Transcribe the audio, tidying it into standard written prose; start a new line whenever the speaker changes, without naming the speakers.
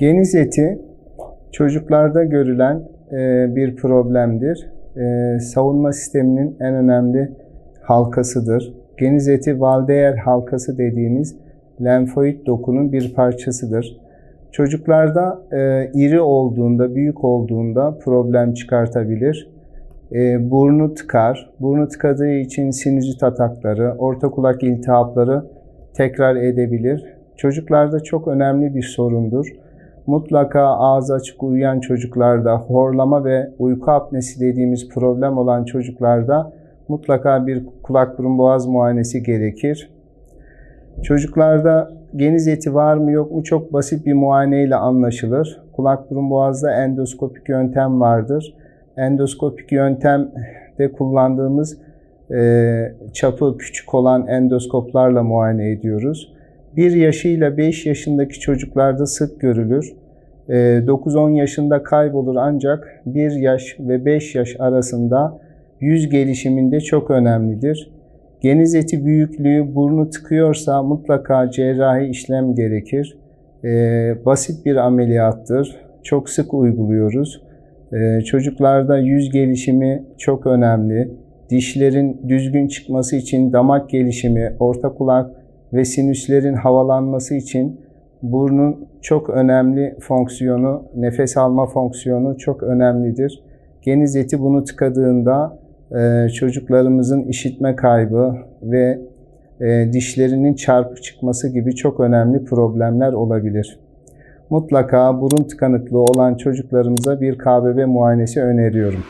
Geniz eti çocuklarda görülen bir problemdir. Savunma sisteminin en önemli halkasıdır. Geniz eti Waldeyer halkası dediğimiz lenfoid dokunun bir parçasıdır. Çocuklarda iri olduğunda, büyük olduğunda problem çıkartabilir. Burnu tıkar. Burnu tıkadığı için sinüzit atakları, orta kulak iltihapları tekrar edebilir. Çocuklarda çok önemli bir sorundur. Mutlaka ağzı açık uyuyan çocuklarda, horlama ve uyku apnesi dediğimiz problem olan çocuklarda mutlaka bir kulak burun boğaz muayenesi gerekir. Çocuklarda geniz eti var mı yok mu çok basit bir muayene ile anlaşılır. Kulak burun boğazda endoskopik yöntem vardır. Endoskopik yöntemde kullandığımız çapı küçük olan endoskoplarla muayene ediyoruz. 1 yaşıyla 5 yaşındaki çocuklarda sık görülür. 9-10 yaşında kaybolur ancak 1 yaş ve 5 yaş arasında yüz gelişiminde çok önemlidir. Geniz eti büyüklüğü burnu tıkıyorsa mutlaka cerrahi işlem gerekir. Basit bir ameliyattır. Çok sık uyguluyoruz. Çocuklarda yüz gelişimi çok önemli. Dişlerin düzgün çıkması için damak gelişimi, orta kulak ve sinüslerin havalanması için burnun çok önemli fonksiyonu, nefes alma fonksiyonu çok önemlidir. Geniz eti bunu tıkadığında çocuklarımızın işitme kaybı ve dişlerinin çarpık çıkması gibi çok önemli problemler olabilir. Mutlaka burun tıkanıklığı olan çocuklarımıza bir KBB muayenesi öneriyorum.